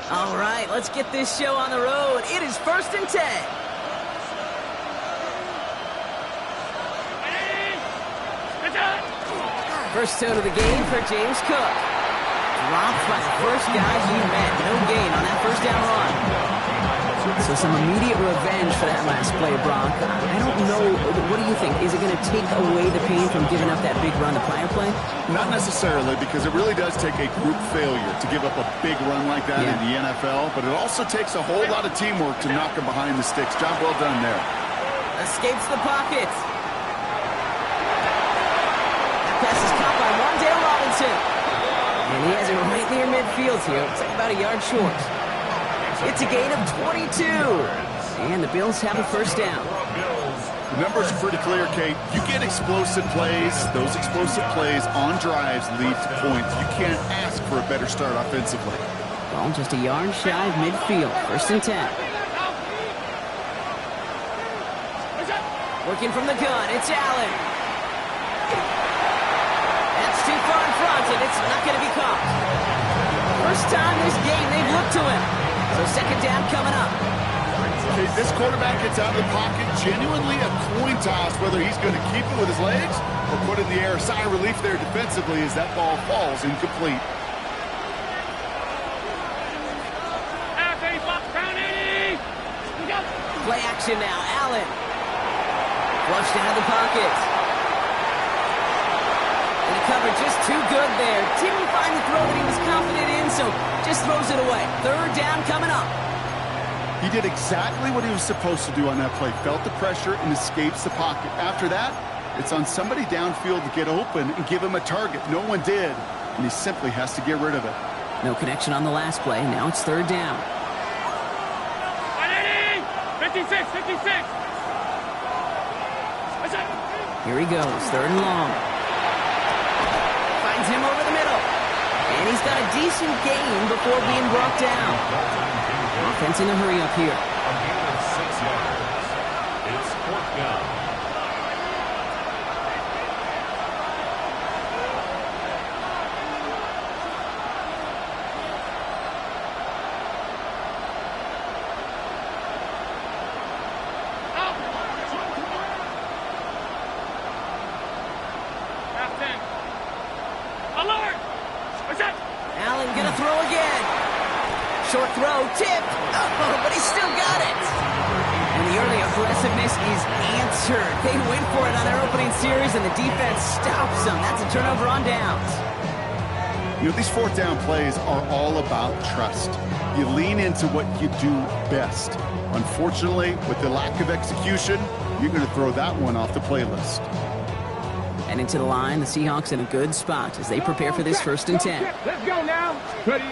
All right, let's get this show on the road. It is 1st and 10. First tone of the game for James Cook. Dropped by the first guy he met. No gain on that first down run. So some immediate revenge for that last play, Brock. I don't know. What do you think? Is it going to take away the pain from giving up that big run the prior play? Not necessarily, because it really does take a group failure to give up a big run like that in the NFL. But it also takes a whole lot of teamwork to knock him behind the sticks. Job well done there. Escapes the pocket. That pass is caught by Wan'Dale Robinson. And he has it right near midfield here. It's like about a yard short. It's a gain of 22. And the Bills have a first down. The numbers are pretty clear, Kate. You get explosive plays. Those explosive plays on drives lead to points. You can't ask for a better start offensively. Ball just a yard shy of midfield. 1st and 10. Working from the gun. It's Allen. That's too far in front, and it's not going to be caught. First time this game they've looked to him. So 2nd down coming up. Okay, this quarterback gets out of the pocket, genuinely a coin toss whether he's going to keep it with his legs or put it in the air. Sigh of relief there defensively as that ball falls incomplete. Play action now. Allen. Flushed out of the pocket. And the cover just too good there. Didn't find the throw that he was confident in, so just throws it away. 3rd down coming up. He did exactly what he was supposed to do on that play. Felt the pressure and escapes the pocket. After that, it's on somebody downfield to get open and give him a target. No one did, and he simply has to get rid of it. No connection on the last play. Now it's 3rd down. 56, 56. Here he goes, 3rd and long. Finds him over the middle. And he's got a decent gain before being brought down. Offense in a hurry up here. A gain of 6 yards. It's 4th down. Allen gonna throw again. Short throw, tipped. Oh, but he still got it. And the early aggressiveness is answered. They went for it on their opening series, and the defense stops them. That's a turnover on downs. You know, these 4th down plays are all about trust. You lean into what you do best. Unfortunately, with the lack of execution, you're going to throw that one off the playlist. And into the line, the Seahawks in a good spot as they prepare for this 1st and 10. Let's go now. Ready.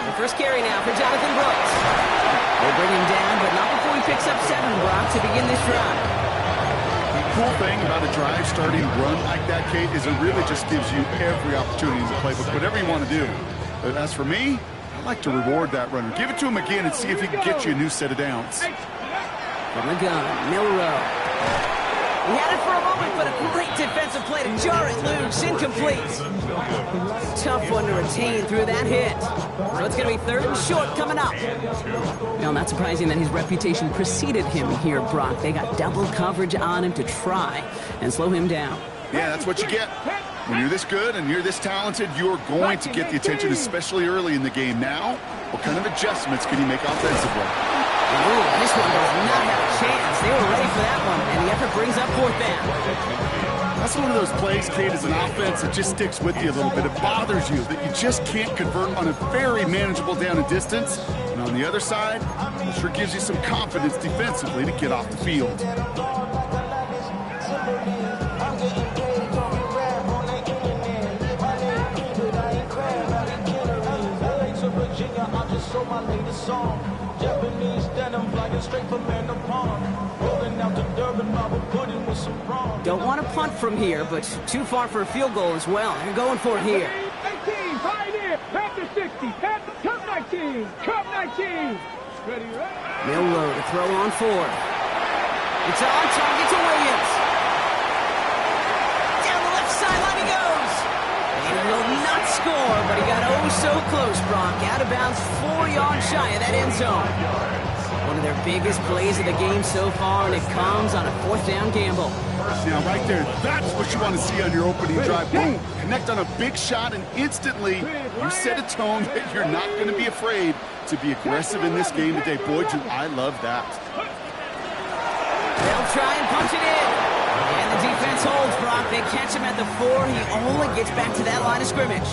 The first carry now for Jonathan Brooks. They bring him down, but not before he picks up 7, Brock, to begin this drive. The cool thing about a drive starting run like that, Kate, is it really just gives you every opportunity in the playbook, whatever you want to do. But as for me, I like to reward that runner. Give it to him again and see if he can get you a new set of downs. From the gun, Milroe. He had it for a moment, but a great defensive play to jar it loose. Incomplete. Tough one to retain through that hit. So it's going to be 3rd and short coming up. Now, not surprising that his reputation preceded him here, Brock. They got double coverage on him to try and slow him down. Yeah, that's what you get. When you're this good and you're this talented, you're going to get the attention, especially early in the game. Now, what kind of adjustments can he make offensively? Ooh, this one does not have a chance. They were ready for that one, and the effort brings up 4th down. That's one of those plays, Kate, as an offense that just sticks with you a little bit. It bothers you that you just can't convert on a very manageable down and distance. And on the other side, it sure gives you some confidence defensively to get off the field. Don't want to punt from here, but too far for a field goal as well. They're going for it here. 18, pioneer, after 60, cup 19, cup 19. Ready, right? Milroe to throw on 4th. It's on target to Williams. Down the left sideline he goes. And he will not score, but he got so close, Brock. Out of bounds 4 yards shy of that end zone. One of their biggest plays of the game so far, and it comes on a 4th down gamble. Now, right there, that's what you want to see on your opening drive. Boom! Connect on a big shot, and instantly you set a tone that you're not going to be afraid to be aggressive in this game today. Boy, do I love that. They'll try and punch it in. And the defense holds, Brock. They catch him at the 4. He only gets back to that line of scrimmage.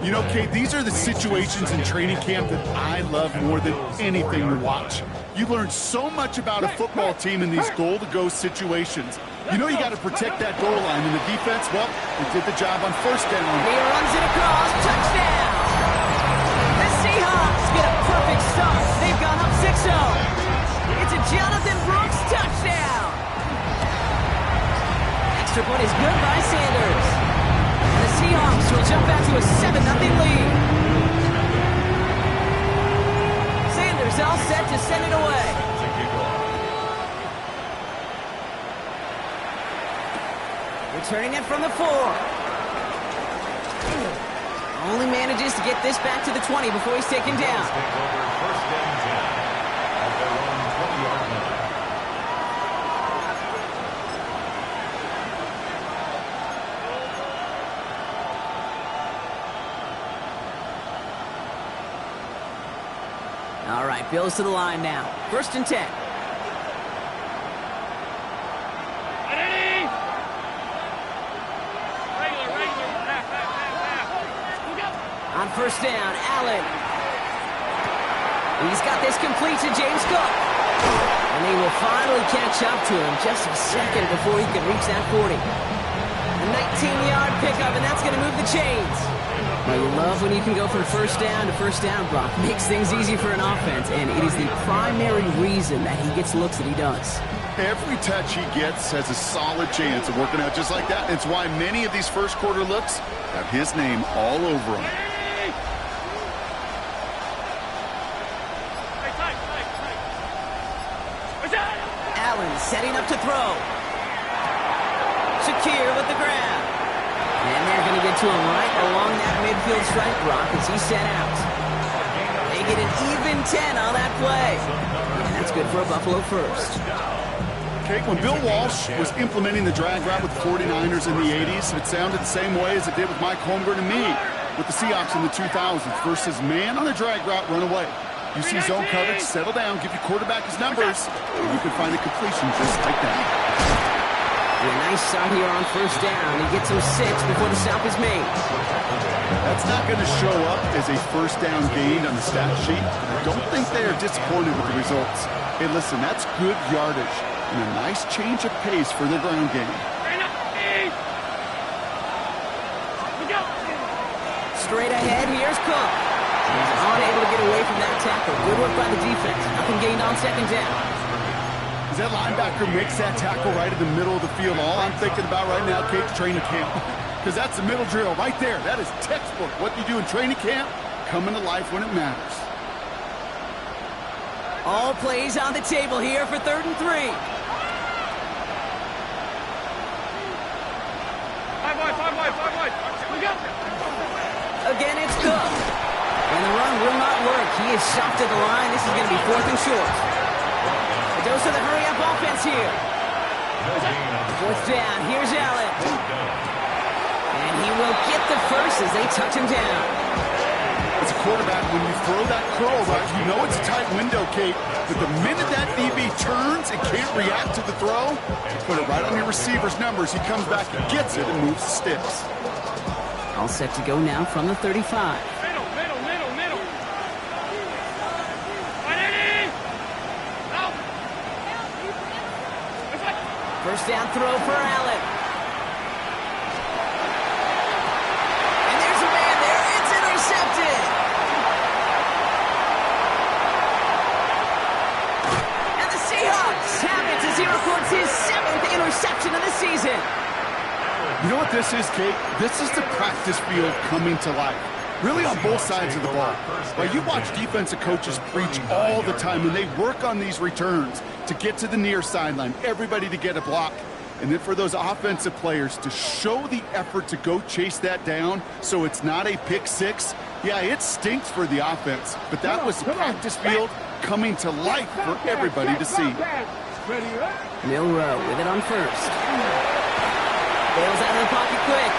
You know, Kate, these are the situations in training camp that I love more than anything to watch. You learn so much about a football team in these goal-to-go situations. You know you got to protect that goal line, and the defense, well, they did the job on 1st down. He runs it across. Touchdown! The Seahawks get a perfect start. They've gone up 6-0. It's a Jonathan Brooks touchdown. Extra point is good by Sanders. And the Seahawks will jump out to a 7-0 lead. Sanders all set to send it away. Returning it from the 4. Only manages to get this back to the 20 before he's taken down. First and 10 at their own 20-yard line. All right, Bills to the line now. 1st and 10. On 1st down, Allen. He's got this complete to James Cook. And he will finally catch up to him just a second before he can reach that 40. A 19-yard pickup, and that's going to move the chains. Well, you love when you can go from 1st down to 1st down, Brock. Makes things easy for an offense, and it is the primary reason that he gets looks that he does. Every touch he gets has a solid chance of working out just like that. It's why many of these first-quarter looks have his name all over them. Allen setting up to throw. Shakir with the grab. And they're going to get to him right along that midfield strike, Brock, as he set out. They get an even 10 on that play. And that's good for a Buffalo first. Okay, when Bill Walsh was implementing the drag route with the 49ers in the 80s, it sounded the same way as it did with Mike Holmgren and me with the Seahawks in the 2000s versus man on a drag route, run away. You see zone coverage, settle down, give your quarterback his numbers, and you can find a completion just like that. A nice start here on 1st down. He gets him 6 before the stop is made. That's not going to show up as a 1st down gain on the stat sheet. I don't think they are disappointed with the results. Hey, listen, that's good yardage and a nice change of pace for their ground game. Straight ahead, here's Cook. He's unable to get away from that tackle. Good work by the defense. Nothing gained on 2nd down. As that linebacker makes that tackle right in the middle of the field, all I'm thinking about right now, Kate's training camp. Because that's the middle drill right there. That is textbook. What you do in training camp, coming to life when it matters. All plays on the table here for 3rd and 3. Again, it's Cook. And the run will not work. He is stopped at the line. This is going to be 4th and short. A dose of the hurry-up offense here. 4th down. Here's Allen. And he will get the first as they touch him down. As a quarterback, when you throw that curl right, you know it's a tight window, Kate. But the minute that DB turns and can't react to the throw, you put it right on your receiver's numbers. He comes back and gets it and moves the sticks. All set to go now from the 35. First down throw for Allen. And there's a man there. It's intercepted. And the Seahawks have it as he records his 7th interception of the season. You know what this is, Kate? This is the practice field coming to life. Really on both sides of the ball. Well, you watch defensive coaches preach all the time, and they work on these returns to get to the near sideline, everybody to get a block. And then for those offensive players to show the effort to go chase that down so it's not a pick six, yeah, it stinks for the offense. But that was practice field coming to life for everybody to see. Milroe with it on first. Bails out of the pocket quick.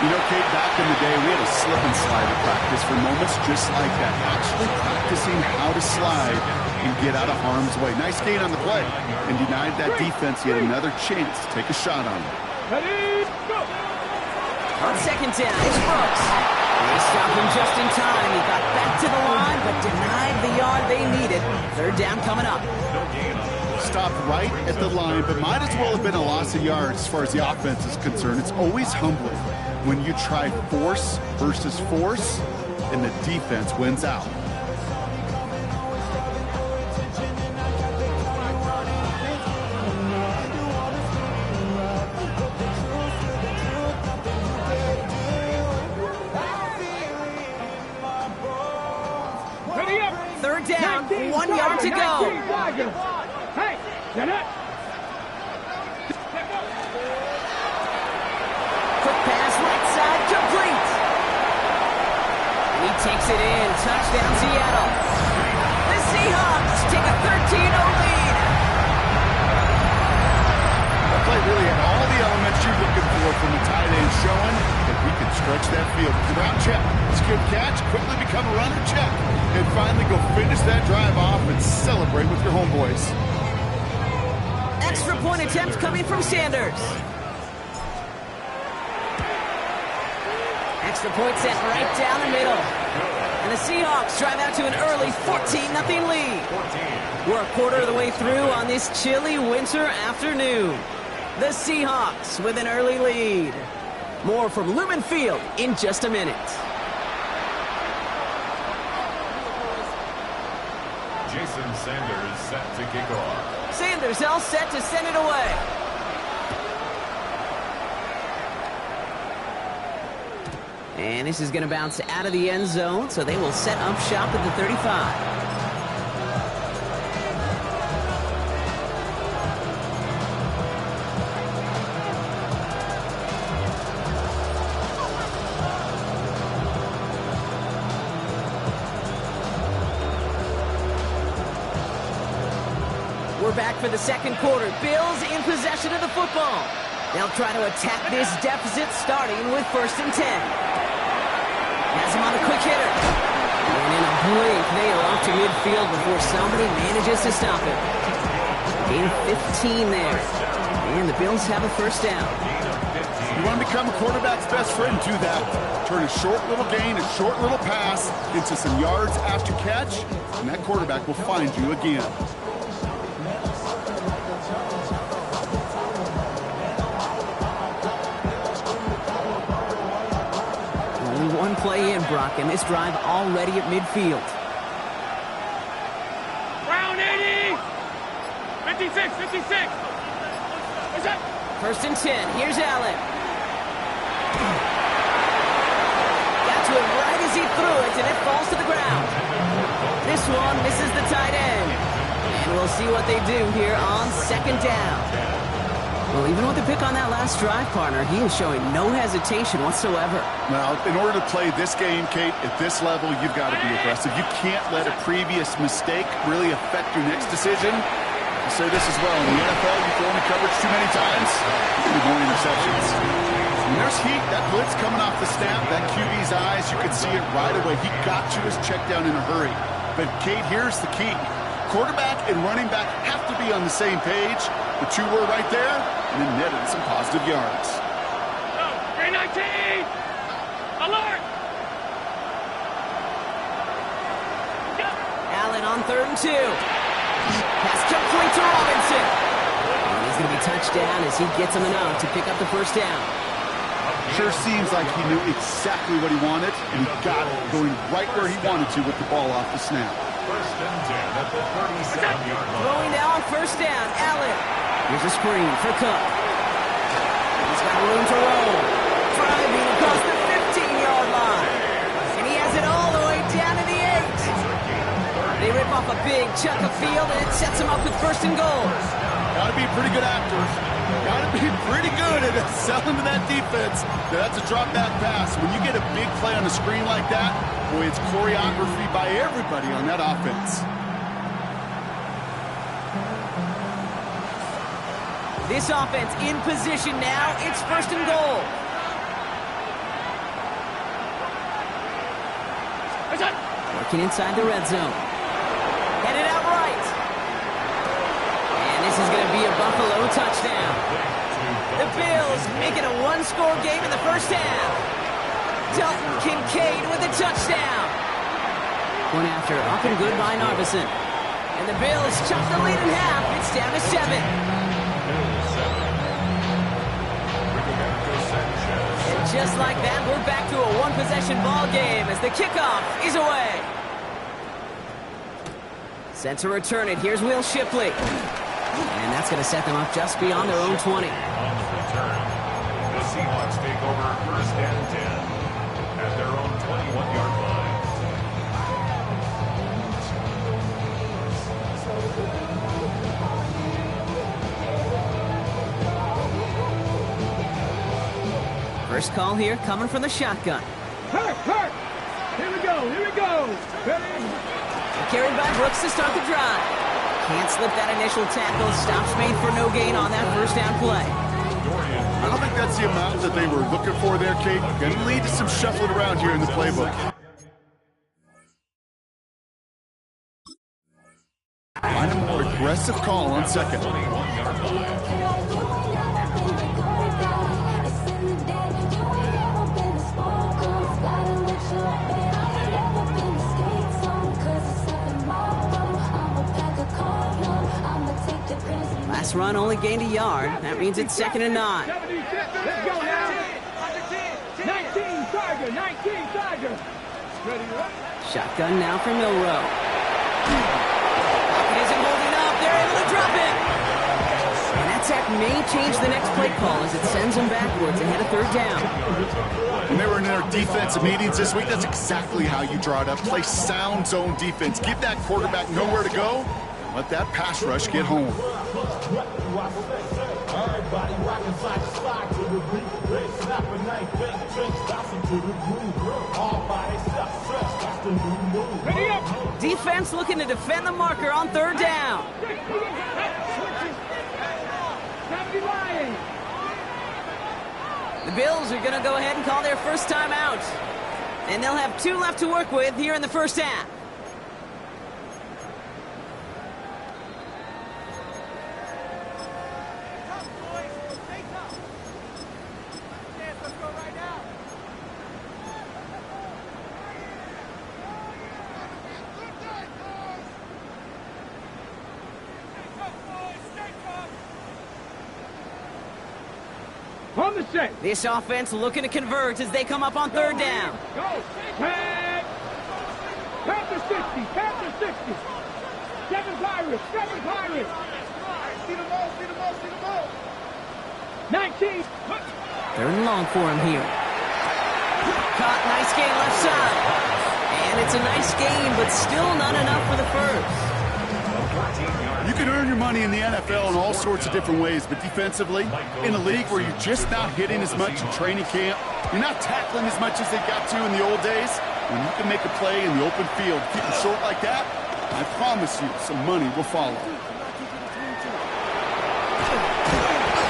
You know, Kate, back in the day, we had a slip and slide at practice for moments just like that. Actually practicing how to slide and get out of harm's way. Nice gain on the play. And denied that defense yet another chance to take a shot on him. Ready, go! On second down, it's Brooks. They stopped him just in time. He got back to the line, but denied the yard they needed. Third down coming up. Stopped right at the line, but might as well have been a loss of yards as far as the offense is concerned. It's always humbling when you try force versus force, and the defense wins out. Ready up! Third down, 1 yard to go. Hey, get it! Quick pass, right side, complete. And he takes it in. Touchdown, Seattle. The Seahawks take a 13-0 lead. That play really had all the elements you're looking for from a tight end, showing that we can stretch that field. Ground check, skip catch, quickly become a runner check, and finally go finish that drive off and celebrate with your homeboys. Extra point attempt coming from Sanders. Extra point sent right down the middle. And the Seahawks drive out to an early 14-0 lead. We're a quarter of the way through on this chilly winter afternoon. The Seahawks with an early lead. More from Lumen Field in just a minute. Jason Sanders set to kick off. Sanders all set to send it away. And this is going to bounce out of the end zone, so they will set up shop at the 35. We're back for the second quarter. Bills in possession of the football. They'll try to attack this deficit starting with 1st and 10. Has him on a quick hitter. And in a blink, they are off to midfield before somebody manages to stop him. Gain of 15 there. And the Bills have a first down. You want to become a quarterback's best friend, do that. Turn a short little gain, a short little pass into some yards after catch, and that quarterback will find you again. Only one play in, Brock, and this drive already at midfield. Round 80! 56, 56! What's up? 1st and 10. Here's Allen. Got to him right as he threw it, and it falls to the ground. This one misses the tight end. And we'll see what they do here on 2nd down. Well, even with the pick on that last drive, partner, he is showing no hesitation whatsoever. Now, in order to play this game, Kate, at this level, you've got to be aggressive. You can't let a previous mistake really affect your next decision. I'll say this as well. In the NFL, you throw into coverage too many times, you get more interceptions. When there's heat, that blitz coming off the snap, that QB's eyes, you can see it right away. He got you his check down in a hurry. But, Kate, here's the key. Quarterback and running back have to be on the same page. The two were right there, and then netted some positive yards. 319! Alert! Allen on 3rd and 2. Pass complete to Robinson. And he's going to be touched down as he gets him enough to pick up the first down. Sure seems like he knew exactly what he wanted, and he got it, going right where he wanted to with the ball off the snap. 1st and 10 at the 37-yard line. Throwing now on 1st down, Allen. Here's a screen for Cook. He's got room to roll. Driving across the 15-yard line. And he has it all the way down to the 8. They rip off a big chunk of field, and it sets him up with 1st and goal. Gotta be a pretty good actor. Gotta be pretty good at selling to that defense. That's a drop back pass. When you get a big play on the screen like that, boy, it's choreography by everybody on that offense. This offense in position now. It's first and goal. Working inside the red zone. Headed out right. And this is going to be a Buffalo touchdown. The Bills making a one-score game in the first half. Dalton Kincaid with a touchdown. One after, up and good by Narbison. And the Bills chop the lead in half. It's down to 7. And just like that, we're back to a one-possession ball game as the kickoff is away. Set to return it. Here's Will Shipley. And that's going to set them up just beyond their own 20. On the return, the Seahawks take over first and 10 at their own 21-yard line. First call here coming from the shotgun. Hurt! Here we go! Ready? Carried by Brooks to start the drive. Can't slip that initial tackle. Stops made for no gain on that first down play. I don't think that's the amount that they were looking for there, Kate. Going to lead to some shuffling around here in the playbook. Find a more aggressive call on second. Last run only gained a yard. That means it's 2nd and 9. Let's go now. 19 Tiger. Ready, right? Shotgun now for Milrow. It isn't holding up. They're able to drop it. And that sack may change the next play call as it sends them backwards ahead of 3rd down. When they were in their defensive meetings this week, that's exactly how you draw it up. Play sound zone defense. Give that quarterback nowhere to go. Let that pass rush get home. Ready up. Defense looking to defend the marker on 3rd down. The Bills are going to go ahead and call their first time out. And they'll have 2 left to work with here in the first half. On the set. This offense looking to convert as they come up on 3rd down. Go. Tag. Panther 60. 7 Pirates. See the ball. 19. 3rd and long for him here. Caught, nice gain left side. And it's a nice gain, but still not enough for the first. You can earn your money in the NFL in all sorts of different ways, but defensively, in a league where you're just not hitting as much in training camp, you're not tackling as much as they got to in the old days, when you can make a play in the open field, keep it short like that, I promise you some money will follow.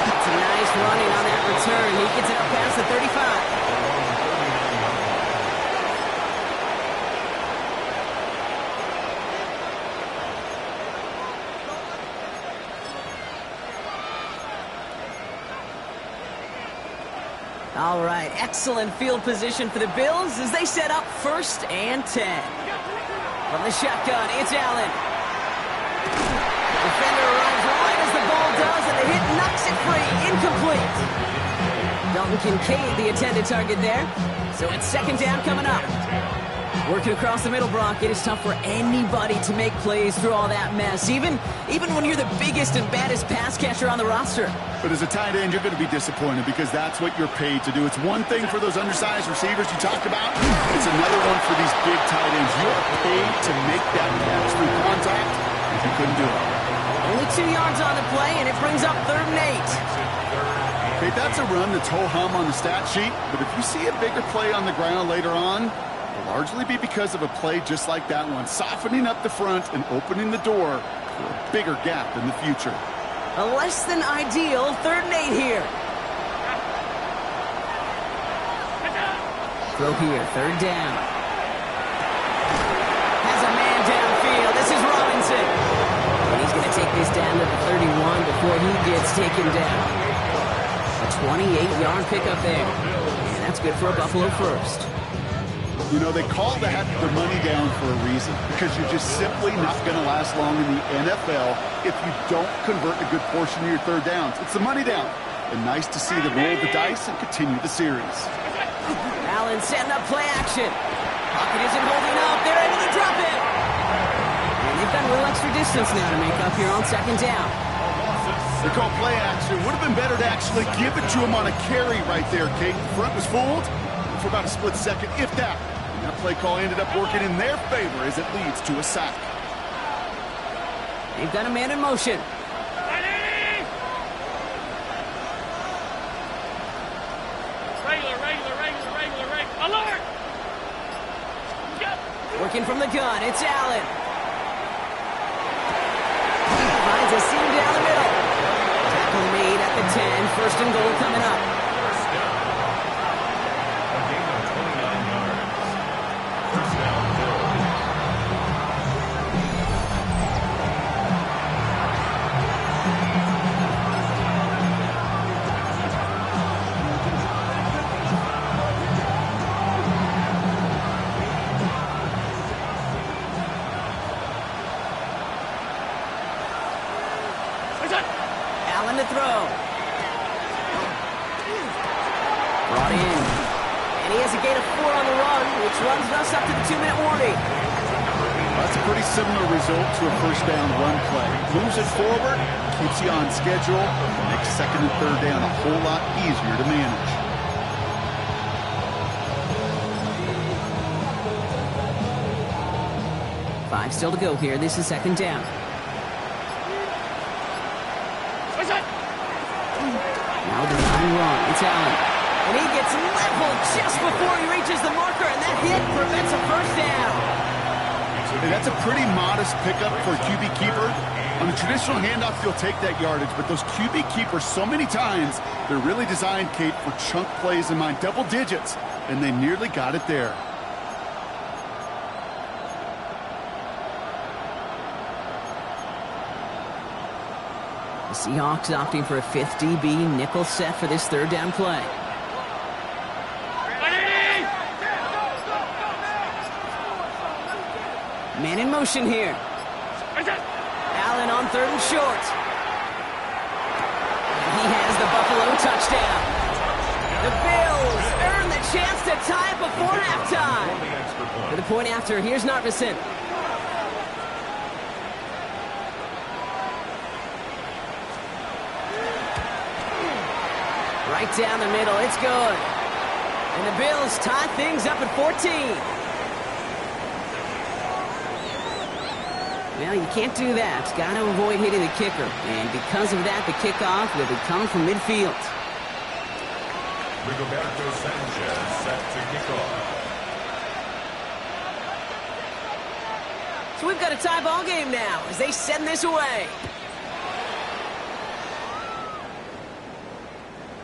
It's a nice running on that return. He gets it up past the 35. All right, excellent field position for the Bills as they set up 1st and 10. From the shotgun, it's Allen. Defender arrives right as the ball does, and the hit knocks it free. Incomplete. Dalton Kincaid, the intended target there. So it's 2nd down coming up. Working across the middle, Brock, it is tough for anybody to make plays through all that mess, even when you're the biggest and baddest pass catcher on the roster. But as a tight end, you're going to be disappointed because that's what you're paid to do. It's one thing for those undersized receivers you talked about. It's another one for these big tight ends. You are paid to make that catch through contact, and you couldn't do it. Only 2 yards on the play, and it brings up 3rd and 8. Okay, that's a run that's ho-hum on the stat sheet, but if you see a bigger play on the ground later on, it'll largely be because of a play just like that one, softening up the front and opening the door for a bigger gap in the future. A less than ideal 3rd and 8 here. Throw here, 3rd down. Has a man downfield. This is Robinson. And he's going to take this down to the 31 before he gets taken down. A 28-yard pickup there. And that's good for a Buffalo first. You know, they call that the money down for a reason, because you're just simply not going to last long in the NFL if you don't convert a good portion of your 3rd downs. It's the money down. And nice to see them roll the dice and continue the series. Allen setting up play action. Pocket isn't holding up. They're able to drop it. And they've got a little extra distance now to make up here on 2nd down. They call play action. Would have been better to actually give it to him on a carry right there, Kate. The front was fooled for about a split second, if that. And that play call ended up working in their favor as it leads to a sack. They've got a man in motion. Regular. Alert! Working from the gun, it's Allen. Finds a seam down the middle. Tackle made at the 10. 1st and goal coming up. First down. A gain of 29 yards. First down, Bills. Allen to throw. Brought in. And he has a gain of 4 on the run, which runs us up to the 2-minute warning. That's a pretty similar result to a first down run play. Moves it forward, keeps you on schedule, makes 2nd and 3rd down a whole lot easier to manage. Five still to go here. This is 2nd down. Now design run. It's Allen. And he gets leveled just before he reaches the marker, and that hit prevents a 1st down. And that's a pretty modest pickup for a QB keeper. On a traditional handoff, you'll take that yardage, but those QB keepers, so many times, they're really designed, Kate, for chunk plays in mind, double digits, and they nearly got it there. The Seahawks opting for a 5th DB nickel set for this 3rd down play. Man in motion here. Allen on 3rd and short. And he has the Buffalo touchdown. The Bills earn the chance to tie it before halftime. For the point after, here's Narveson. Right down the middle, it's good. And the Bills tie things up at 14. Well, you can't do that. Got to avoid hitting the kicker. And because of that, the kickoff will be coming from midfield. Rigoberto Sanchez set to kick off. So we've got a tie ball game now as they send this away.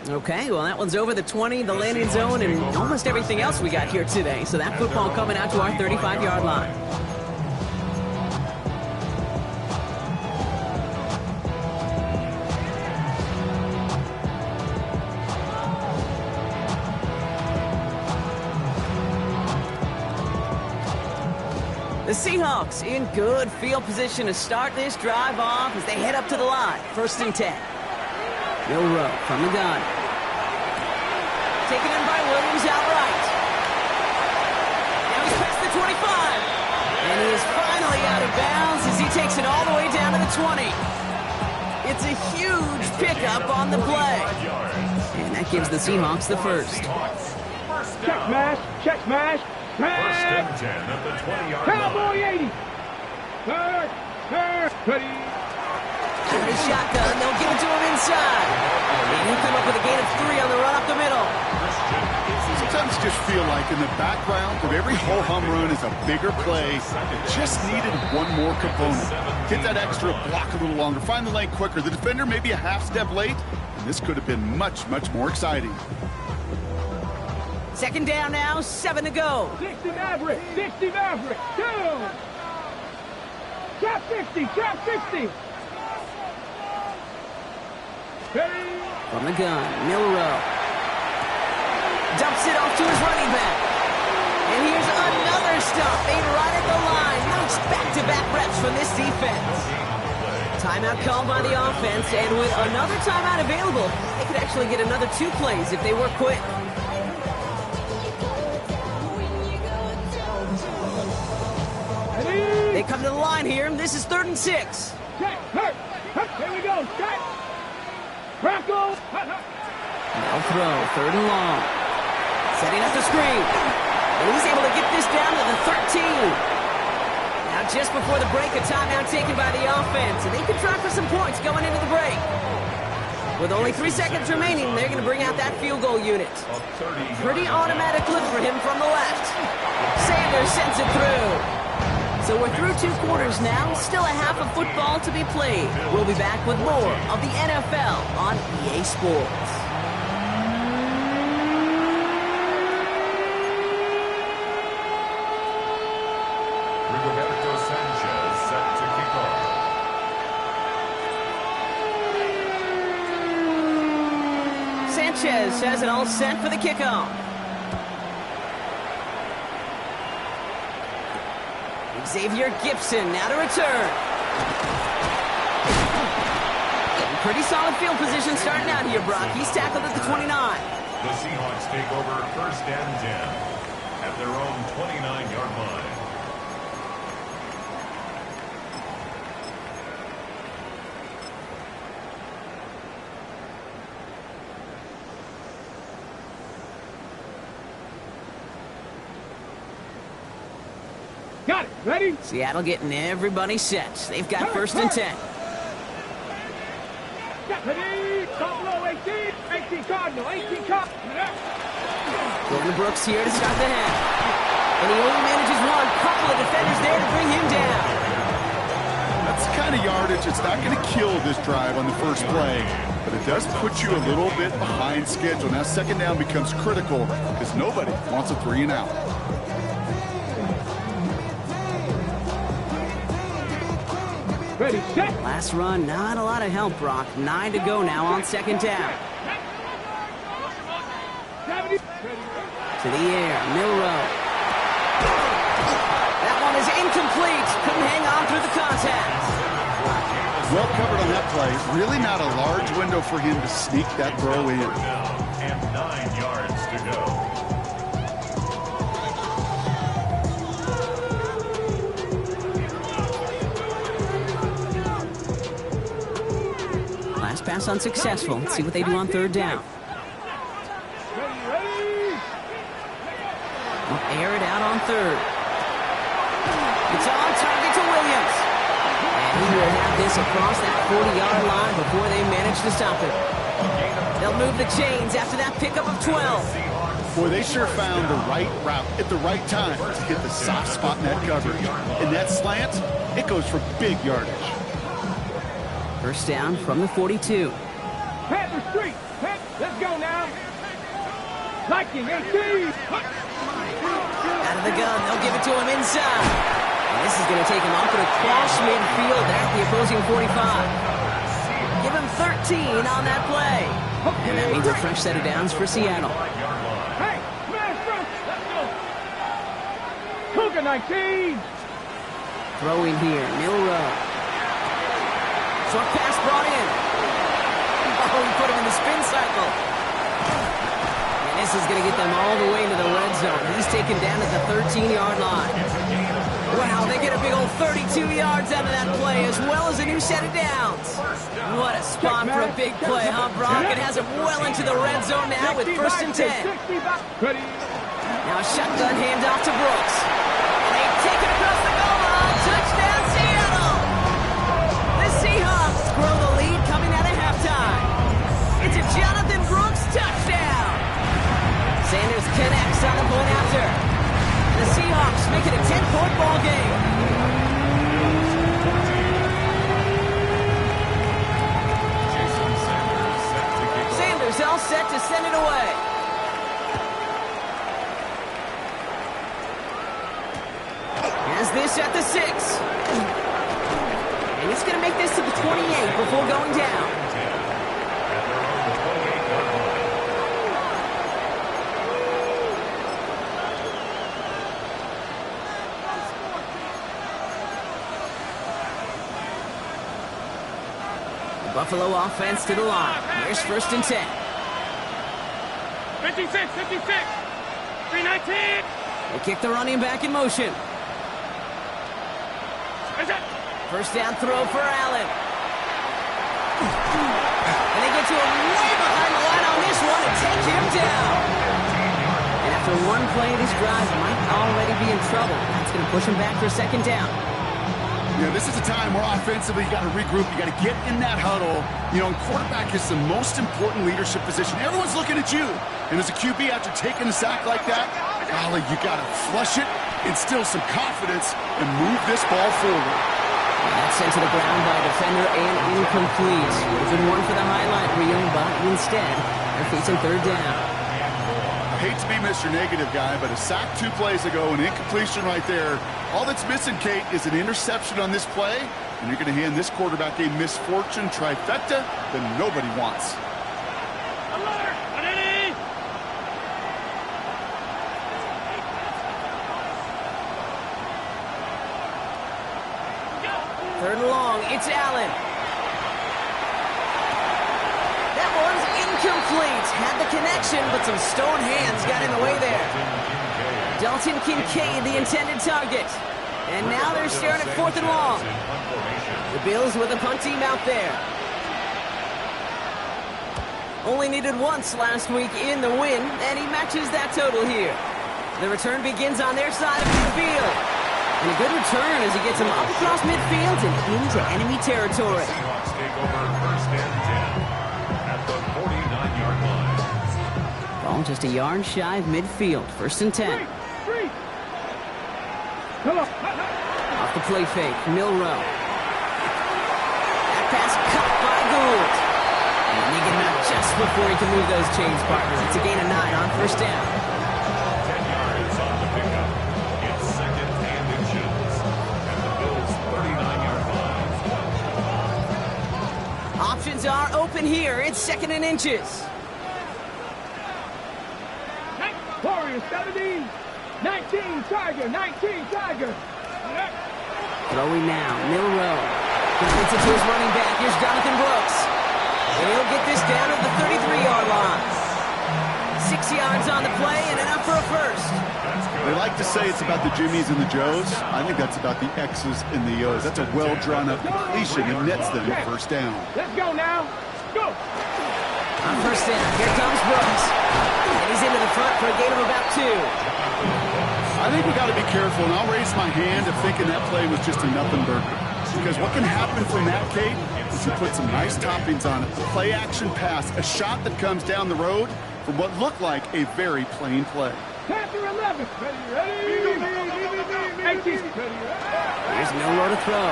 Okay, well, that one's over the 20, the landing zone, and almost everything else we got here today. So that football coming out to our 35-yard line. The Seahawks in good field position to start this drive off as they head up to the line. 1st and 10. Milroe from the gun. Taken in by Williams outright. Now he's past the 25. And he is finally out of bounds as he takes it all the way down to the 20. It's a huge pickup on the play. And that gives the Seahawks the first. Check smash. Check smash. First and 10 at the 20-yard line. Cowboy 80. Ready. Out of the shotgun, they'll give it to him inside. And he'll come up with a gain of 3 on the run up the middle. Sometimes you just feel like in the background of every ho-hum run is a bigger play. It just needed one more component. Hit that extra block a little longer, find the lane quicker. The defender may be a half step late, and this could have been much, much more exciting. Second down now, 7 to go. 60 Maverick, 60 Maverick, 2. Trap 60, trap 60. Ready? From the gun, Milrow. Dumps it off to his running back. And here's another stop made right at the line. Nice back-to-back reps from this defense. Timeout called by the offense, and with another timeout available, they could actually get another 2 plays if they work quick. Ready? They come to the line here. This is 3rd and 6. Check, hurt. Here we go, check. Crackle. Now throw, 3rd and long. Setting up the screen. And he's able to get this down to the 13. Now just before the break, a timeout taken by the offense. And they can try for some points going into the break. With only 3 seconds remaining, they're going to bring out that field goal unit. Pretty automatic look for him from the left. Sanders sends it through. So we're through 2 quarters now. Still a half of football to be played. We'll be back with more of the NFL on EA Sports. Roberto Sanchez set to kick off. Sanchez has it all set for the kickoff. Xavier Gipson now to return. Pretty solid field position starting out here, Brock. He's tackled at the 29. The Seahawks take over 1st and 10 at their own 29-yard line. Got it. Ready? Seattle getting everybody set. They've got 1st and 10. Ready? Top low, 18. 18 Cardinal, 18 Cardinal. Gordon Brooks here to start the half. And he only manages one. Couple of defenders there to bring him down. That's the kind of yardage. It's not going to kill this drive on the first play, but it does put you a little bit behind schedule. Now 2nd down becomes critical because nobody wants a 3 and out. Ready, set. Last run, not a lot of help, Brock. 9 to go now on 2nd down. 70. To the air, Milrow. That one is incomplete. Couldn't hang on through the contact. Well covered on that play. Really not a large window for him to sneak that throw in. And 9 yards to go. Last pass unsuccessful. Let's see what they do on 3rd down. We'll air it out on 3rd. It's on target to Williams. And he will have this across that 40-yard line before they manage to stop it. They'll move the chains after that pickup of 12. Boy, they sure found the right route at the right time to hit the soft spot in that coverage. And that slant, it goes for big yardage. 1st down from the 42. Pat the street. Pat, let's go now. Liking, 18. Out of the gun, they'll give it to him inside. And this is going to take him off at across midfield at the opposing 45. Give him 13 on that play. And that means a fresh set of downs for Seattle. Hey, smash first. Let's go. Cougar 19. Throwing here, Milrow. Short pass brought in. Oh, he put him in the spin cycle. And this is going to get them all the way into the red zone. He's taken down at the 13-yard line. Wow, they get a big old 32 yards out of that play, as well as a new set of downs. What a spot for a big play, huh, Brock? It has him well into the red zone now with 1st and 10. Now a shotgun handoff to Brooks. And they take it across the goal line. Touchdown, Seattle! The Seahawks grow the Sanders connects on the point after. The Seahawks make it a 10-point ball game. Jason Sanders set to kick off. Sanders all set to send it away. Has this at the 6. And he's going to make this to the 28 before going down. At their own 28-yard line. The Buffalo offense to the line. Here's 1st and 10. 56, 319. They kick the running back in motion. Is it? 1st down throw for Allen. And they get to him way behind the line on this one and take him down. And after one play, this drive might already be in trouble. That's going to push him back for 2nd down. Yeah, this is a time where offensively you got to regroup. You got to get in that huddle. You know, and quarterback is the most important leadership position. Everyone's looking at you. And as a QB, after taking a sack like that, golly, you got to flush it, instill some confidence, and move this ball forward. And that's sent to the ground by a defender and incomplete. Would have been one for the highlight reel, but instead, they're facing 3rd down. I hate to be Mr. Negative guy, but a sack 2 plays ago, an incompletion right there. All that's missing, Kate, is an interception on this play, and you're going to hand this quarterback a misfortune trifecta that nobody wants. Alert! Ready? 3rd and long, it's Allen. That one's incomplete. Had the connection, but some stone hands got in the way there. Dalton Kincaid, the intended target. And now they're staring at 4th and long. The Bills with a punt team out there. Only needed once last week in the win, and he matches that total here. The return begins on their side of the field. And a good return as he gets him up across midfield and into enemy territory. Seahawks take over 1st and 10 at the 49-yard line. Ball just a yard shy of midfield. 1st and 10. Three. Come on. Off the play fake, Milrow. That pass caught by Gould. And they get him out just before he can move those chains, partner. It's a gain of 9 on 1st down. 10 yards on the pickup. It's 2nd and inches at the Bills' 39-yard line. Options are open here. It's 2nd and inches. Warriors 17. 19 Tiger. 19 Tiger. Throwing now, Milrow. Completes it to his running back. Here's Jonathan Brooks. And he'll get this down at the 33-yard line. 6 yards on the play and enough for a 1st. They like to say it's about the Jimmies and the Joes. I think that's about the X's and the O's. That's a well-drawn-up completion and nets them at 1st down. Let's go now. Go. On 1st down, here comes Brooks. And he's into the front for a gain of about 2. I think we got to be careful, and I'll raise my hand of thinking that play was just a nothing burger. Because what can happen from that, Kate, is you put some nice toppings on it. Play action pass, a shot that comes down the road from what looked like a very plain play. Panther 11. Ready. 18. Here's Milrow to throw.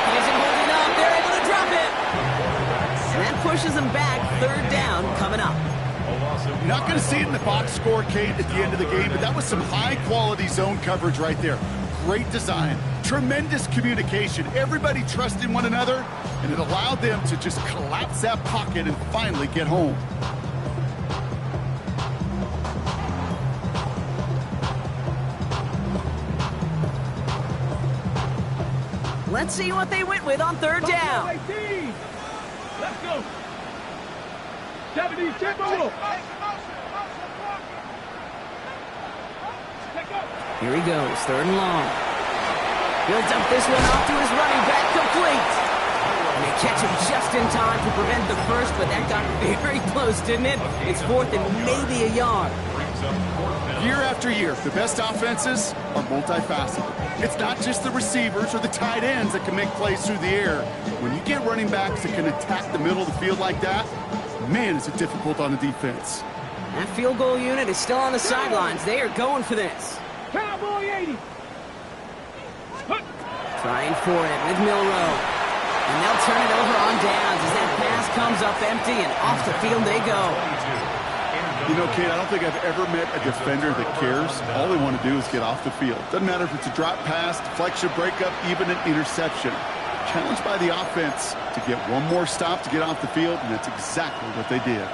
He isn't holding up. They're able to drop it. And that pushes him back. 3rd down coming up. You're not going to see it in the box score, Kate, at the end of the game, but that was some high-quality zone coverage right there. Great design, tremendous communication, everybody trusting one another, and it allowed them to just collapse that pocket and finally get home. Let's see what they went with on 3rd down. 18. Let's go. 70 Timberwolves. Here he goes, 3rd and long. He'll dump this one off to his running back, complete. And they catch him just in time to prevent the 1st, but that got very close, didn't it? It's 4th and maybe a yard. Year after year, the best offenses are multifaceted. It's not just the receivers or the tight ends that can make plays through the air. When you get running backs that can attack the middle of the field like that, man, is it difficult on the defense. That field goal unit is still on the sidelines. They are going for this. Cowboy 80. Trying for it with Milroe. And they'll turn it over on downs as that pass comes up empty and off the field they go. You know, Kate, I don't think I've ever met a defender that cares. All they want to do is get off the field. Doesn't matter if it's a drop pass, deflection, breakup, even an interception. Challenged by the offense to get one more stop to get off the field, and that's exactly what they did.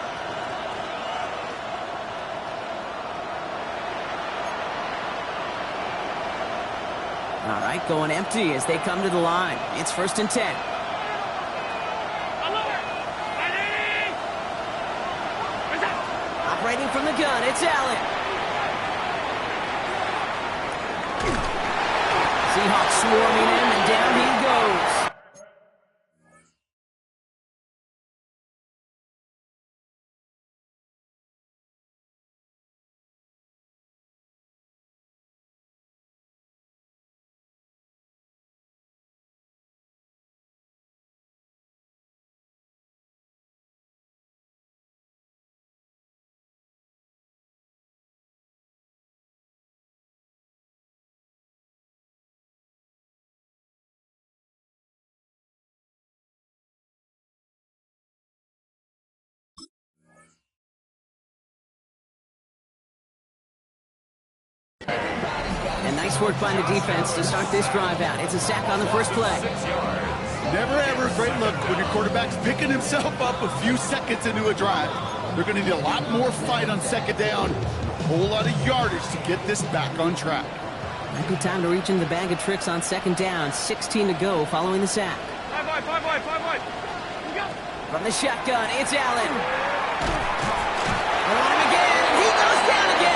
All right, going empty as they come to the line. It's 1st and 10. Operating from the gun, it's Allen. Seahawks swarming him, and down he goes. And nice work by the defense to start this drive out. It's a sack on the first play. Never ever a great look when your quarterback's picking himself up a few seconds into a drive. They're going to need a lot more fight on 2nd down. A whole lot of yardage to get this back on track. Might be time to reach in the bag of tricks on 2nd down. 16 to go following the sack. 5 wide. From the shotgun, it's Allen. They're on him again, and he goes down again.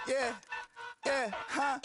Yeah, huh?